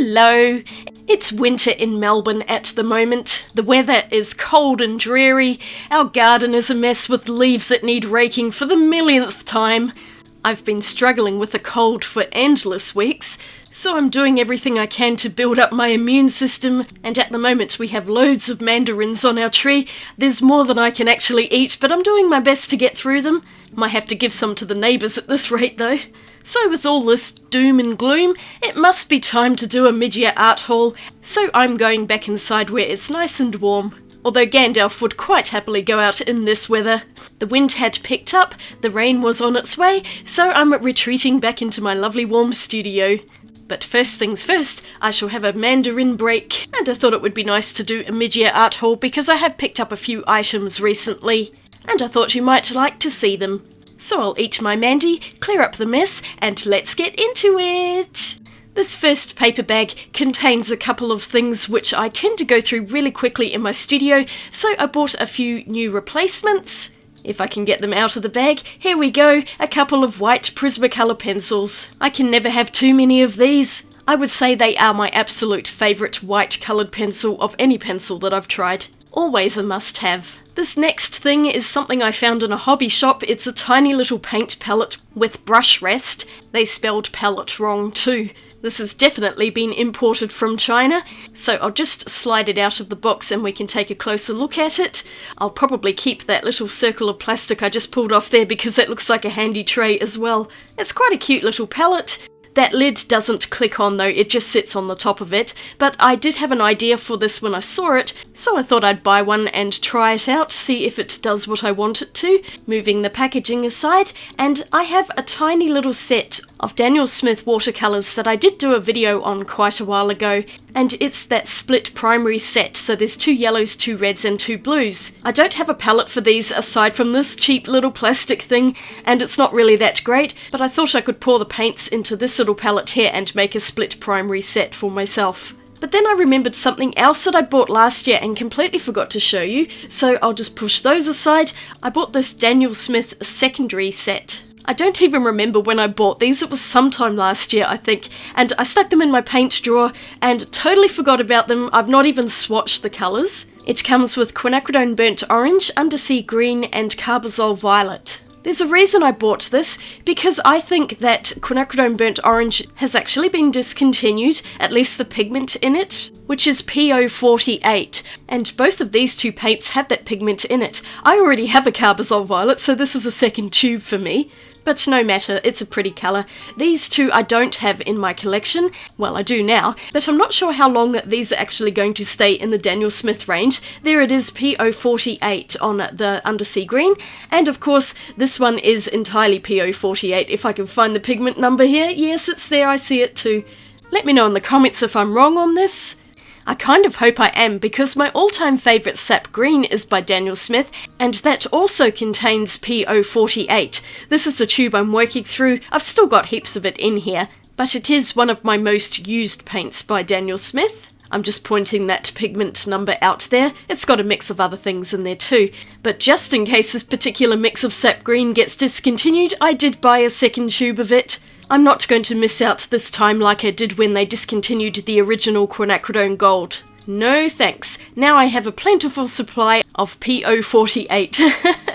Hello! It's winter in Melbourne at the moment. The weather is cold and dreary. Our garden is a mess with leaves that need raking for the millionth time. I've been struggling with a cold for endless weeks, so I'm doing everything I can to build up my immune system, and at the moment we have loads of mandarins on our tree. There's more than I can actually eat, but I'm doing my best to get through them. Might have to give some to the neighbours at this rate though. So with all this doom and gloom, it must be time to do a mid-year art haul, so I'm going back inside where it's nice and warm. Although Gandalf would quite happily go out in this weather. The wind had picked up, the rain was on its way, so I'm retreating back into my lovely warm studio. But first things first, I shall have a mandarin break, and I thought it would be nice to do a mid-year art haul because I have picked up a few items recently, and I thought you might like to see them. So I'll eat my Mandy, clear up the mess, and let's get into it! This first paper bag contains a couple of things which I tend to go through really quickly in my studio, so I bought a few new replacements. If I can get them out of the bag, here we go, a couple of white Prismacolor pencils. I can never have too many of these. I would say they are my absolute favourite white coloured pencil of any pencil that I've tried. Always a must-have. This next thing is something I found in a hobby shop. It's a tiny little paint palette with brush rest. They spelled palette wrong too. This has definitely been imported from China, so I'll just slide it out of the box and we can take a closer look at it. I'll probably keep that little circle of plastic I just pulled off there because that looks like a handy tray as well. It's quite a cute little palette. That lid doesn't click on though, it just sits on the top of it, but I did have an idea for this when I saw it, so I thought I'd buy one and try it out, see if it does what I want it to. Moving the packaging aside, and I have a tiny little set of Daniel Smith watercolours that I did do a video on quite a while ago, and it's that split primary set, so there's 2 yellows, 2 reds and 2 blues. I don't have a palette for these aside from this cheap little plastic thing, and it's not really that great, but I thought I could pour the paints into this little palette here and make a split primary set for myself. But then I remembered something else that I bought last year and completely forgot to show you, so I'll just push those aside. I bought this Daniel Smith secondary set. I don't even remember when I bought these, it was sometime last year I think, and I stuck them in my paint drawer and totally forgot about them. I've not even swatched the colours. It comes with quinacridone burnt orange, undersea green and carbazole violet. There's a reason I bought this, because I think that quinacridone burnt orange has actually been discontinued, at least the pigment in it, which is PO48, and both of these two paints have that pigment in it. I already have a carbazole violet, so this is a second tube for me. But no matter, it's a pretty colour. These two I don't have in my collection. Well, I do now, but I'm not sure how long these are actually going to stay in the Daniel Smith range. There it is, PO48 on the undersea green, and of course this one is entirely PO48. If I can find the pigment number here, yes, it's there, I see it too. Let me know in the comments if I'm wrong on this. I kind of hope I am, because my all-time favourite sap green is by Daniel Smith, and that also contains PO48. This is the tube I'm working through. I've still got heaps of it in here, but it is one of my most used paints by Daniel Smith. I'm just pointing that pigment number out there. It's got a mix of other things in there too. But just in case this particular mix of sap green gets discontinued, I did buy a second tube of it. I'm not going to miss out this time like I did when they discontinued the original quinacridone gold. No thanks. Now I have a plentiful supply of PO48.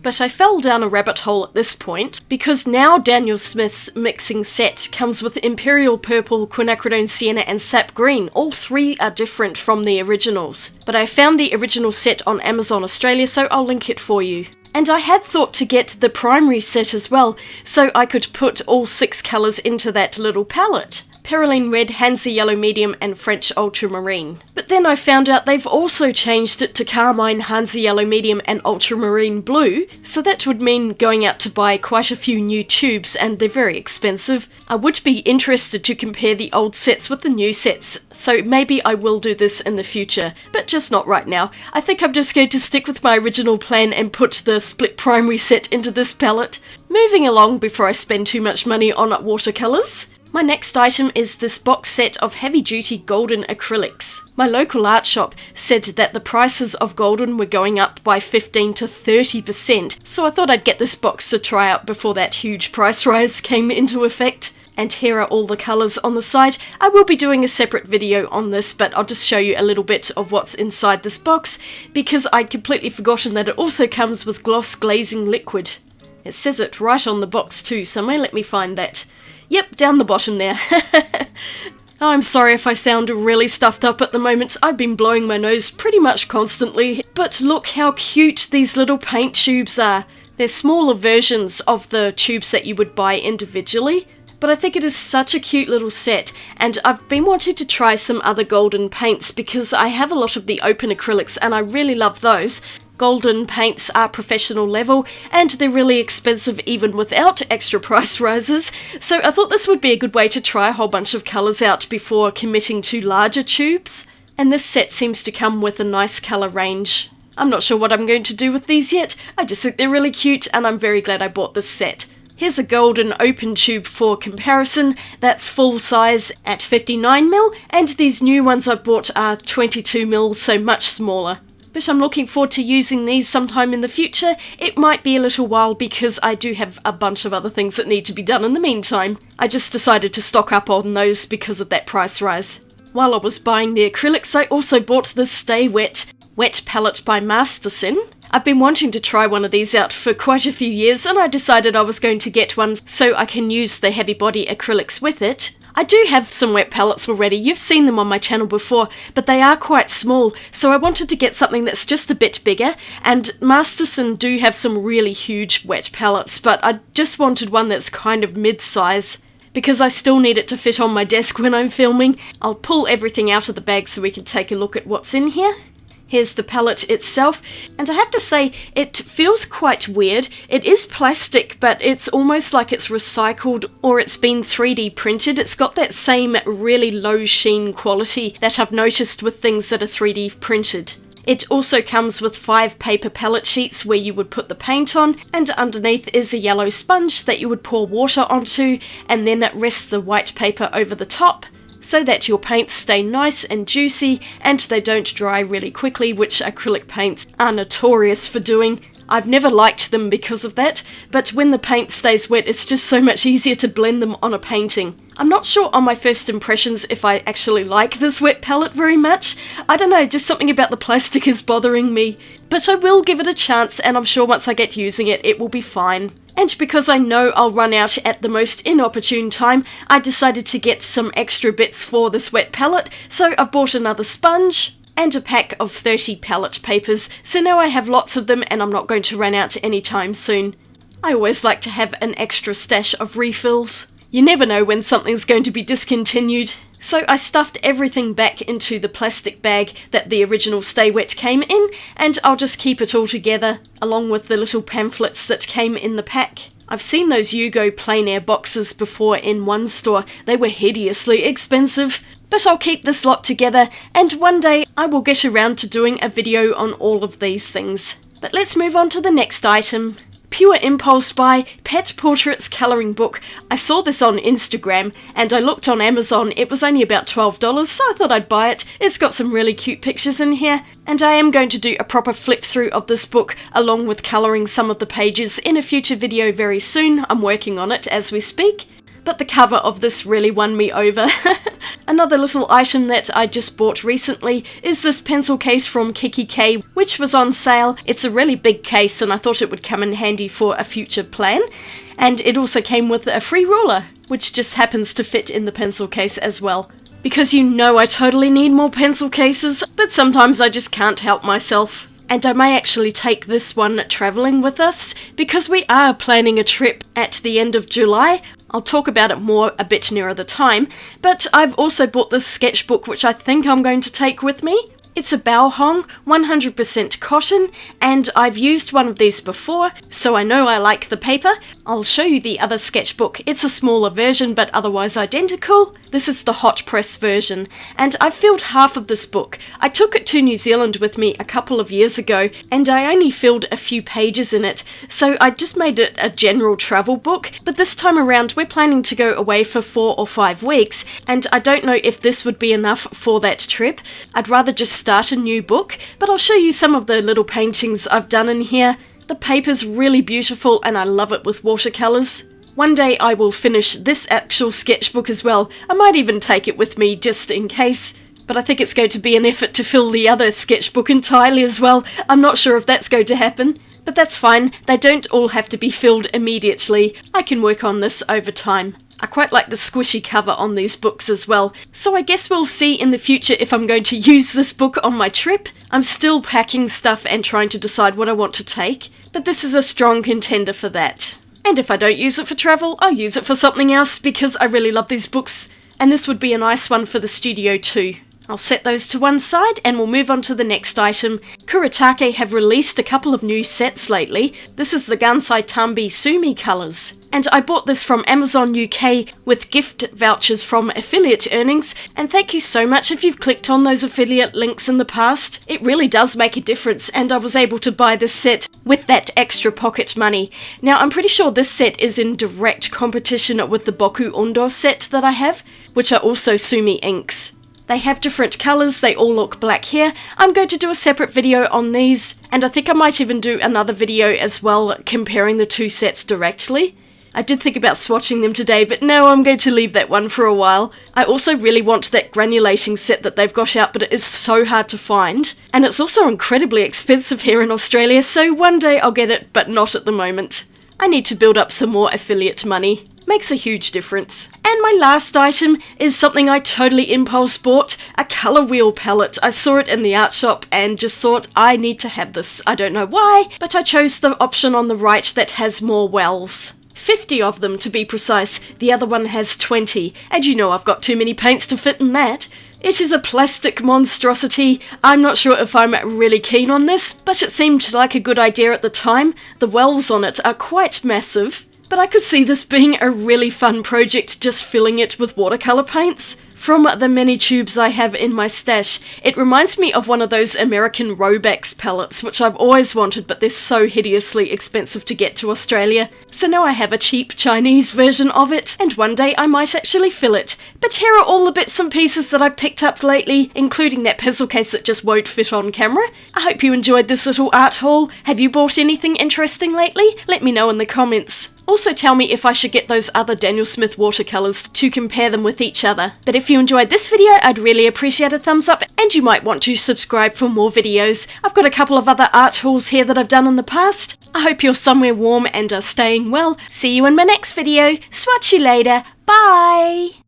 But I fell down a rabbit hole at this point, because now Daniel Smith's mixing set comes with Imperial Purple, Quinacridone Sienna and Sap Green. All 3 are different from the originals. But I found the original set on Amazon Australia, so I'll link it for you. And I had thought to get the primary set as well, so I could put all 6 colours into that little palette. Perylene Red, Hansa Yellow Medium and French Ultramarine. But then I found out they've also changed it to Carmine, Hansa Yellow Medium and Ultramarine Blue, so that would mean going out to buy quite a few new tubes, and they're very expensive. I would be interested to compare the old sets with the new sets, so maybe I will do this in the future, but just not right now. I think I'm just going to stick with my original plan and put the split primary set into this palette. Moving along before I spend too much money on watercolours. My next item is this box set of heavy-duty golden acrylics. My local art shop said that the prices of golden were going up by 15 to 30%, so I thought I'd get this box to try out before that huge price rise came into effect. And here are all the colours on the side. I will be doing a separate video on this, but I'll just show you a little bit of what's inside this box, because I'd completely forgotten that it also comes with gloss glazing liquid. It says it right on the box too somewhere. Let me find that. Yep, down the bottom there. I'm sorry if I sound really stuffed up at the moment. I've been blowing my nose pretty much constantly. But look how cute these little paint tubes are. They're smaller versions of the tubes that you would buy individually. But I think it is such a cute little set, and I've been wanting to try some other golden paints because I have a lot of the open acrylics and I really love those. Golden paints are professional level and they're really expensive even without extra price rises, so I thought this would be a good way to try a whole bunch of colours out before committing to larger tubes. And this set seems to come with a nice colour range. I'm not sure what I'm going to do with these yet, I just think they're really cute and I'm very glad I bought this set. Here's a golden open tube for comparison. That's full size at 59mm, and these new ones I bought are 22mm, so much smaller. But I'm looking forward to using these sometime in the future. It might be a little while because I do have a bunch of other things that need to be done in the meantime. I just decided to stock up on those because of that price rise. While I was buying the acrylics, I also bought the Stay Wet palette by Masterson. I've been wanting to try one of these out for quite a few years, and I decided I was going to get one so I can use the heavy body acrylics with it. I do have some wet palettes already, you've seen them on my channel before, but they are quite small, so I wanted to get something that's just a bit bigger, and Masterson do have some really huge wet palettes, but I just wanted one that's kind of mid-size, because I still need it to fit on my desk when I'm filming. I'll pull everything out of the bag so we can take a look at what's in here. Here's the palette itself, and I have to say, it feels quite weird. It is plastic, but it's almost like it's recycled or it's been 3D printed. It's got that same really low sheen quality that I've noticed with things that are 3D printed. It also comes with 5 paper palette sheets where you would put the paint on, and underneath is a yellow sponge that you would pour water onto, and then rest the white paper over the top, so that your paints stay nice and juicy and they don't dry really quickly, which acrylic paints are notorious for doing. I've never liked them because of that, but when the paint stays wet, it's just so much easier to blend them on a painting. I'm not sure on my first impressions if I actually like this wet palette very much. I don't know, just something about the plastic is bothering me. But I will give it a chance, and I'm sure once I get using it, it will be fine. And because I know I'll run out at the most inopportune time, I decided to get some extra bits for this wet palette, so I've bought another sponge and a pack of 30 palette papers, so now I have lots of them and I'm not going to run out anytime soon. I always like to have an extra stash of refills. You never know when something's going to be discontinued. So I stuffed everything back into the plastic bag that the original Stay Wet came in, and I'll just keep it all together, along with the little pamphlets that came in the pack. I've seen those Yugo plein air boxes before in one store. They were hideously expensive, but I'll keep this lot together, and one day I will get around to doing a video on all of these things. But let's move on to the next item. Pure Impulse Buy Pet Portraits Colouring Book. I saw this on Instagram and I looked on Amazon. It was only about $12, so I thought I'd buy it. It's got some really cute pictures in here, and I am going to do a proper flip through of this book along with colouring some of the pages in a future video very soon. I'm working on it as we speak. But the cover of this really won me over. Another little item that I just bought recently is this pencil case from Kiki K, which was on sale. It's a really big case and I thought it would come in handy for a future plan. And it also came with a free ruler, which just happens to fit in the pencil case as well. Because you know I totally need more pencil cases, but sometimes I just can't help myself. And I may actually take this one travelling with us, because we are planning a trip at the end of July. I'll talk about it more a bit nearer the time, but I've also bought this sketchbook which I think I'm going to take with me. It's a Bao 100% cotton, and I've used one of these before, so I know I like the paper. I'll show you the other sketchbook. It's a smaller version, but otherwise identical. This is the hot press version, and I filled half of this book. I took it to New Zealand with me a couple of years ago, and I only filled a few pages in it, so I just made it a general travel book. But this time around, we're planning to go away for 4 or 5 weeks, and I don't know if this would be enough for that trip. I'd rather just start a new book, but I'll show you some of the little paintings I've done in here. The paper's really beautiful and I love it with watercolours. One day I will finish this actual sketchbook as well. I might even take it with me just in case, but I think it's going to be an effort to fill the other sketchbook entirely as well. I'm not sure if that's going to happen, but that's fine. They don't all have to be filled immediately. I can work on this over time. I quite like the squishy cover on these books as well, so I guess we'll see in the future if I'm going to use this book on my trip. I'm still packing stuff and trying to decide what I want to take, but this is a strong contender for that. And if I don't use it for travel, I'll use it for something else because I really love these books, and this would be a nice one for the studio too. I'll set those to one side and we'll move on to the next item. Kuretake have released a couple of new sets lately. This is the Gansai Tambi Sumi colours. And I bought this from Amazon UK with gift vouchers from affiliate earnings, and thank you so much if you've clicked on those affiliate links in the past. It really does make a difference, and I was able to buy this set with that extra pocket money. Now I'm pretty sure this set is in direct competition with the Boku Undo set that I have, which are also Sumi inks. They have different colours, they all look black here. I'm going to do a separate video on these, and I think I might even do another video as well comparing the two sets directly. I did think about swatching them today, but no, I'm going to leave that one for a while. I also really want that granulating set that they've got out, but it is so hard to find. And it's also incredibly expensive here in Australia, so one day I'll get it, but not at the moment. I need to build up some more affiliate money. Makes a huge difference. And my last item is something I totally impulse bought, a colour wheel palette. I saw it in the art shop and just thought I need to have this. I don't know why, but I chose the option on the right that has more wells. 50 of them to be precise, the other one has 20, and you know I've got too many paints to fit in that. It is a plastic monstrosity. I'm not sure if I'm really keen on this, but it seemed like a good idea at the time. The wells on it are quite massive, but I could see this being a really fun project, just filling it with watercolour paints. From the many tubes I have in my stash, it reminds me of one of those American Robex palettes, which I've always wanted, but they're so hideously expensive to get to Australia. So now I have a cheap Chinese version of it, and one day I might actually fill it. But here are all the bits and pieces that I've picked up lately, including that pencil case that just won't fit on camera. I hope you enjoyed this little art haul. Have you bought anything interesting lately? Let me know in the comments. Also tell me if I should get those other Daniel Smith watercolours to compare them with each other. But if you enjoyed this video, I'd really appreciate a thumbs up, and you might want to subscribe for more videos. I've got a couple of other art hauls here that I've done in the past. I hope you're somewhere warm and are staying well. See you in my next video. Swatch you later. Bye!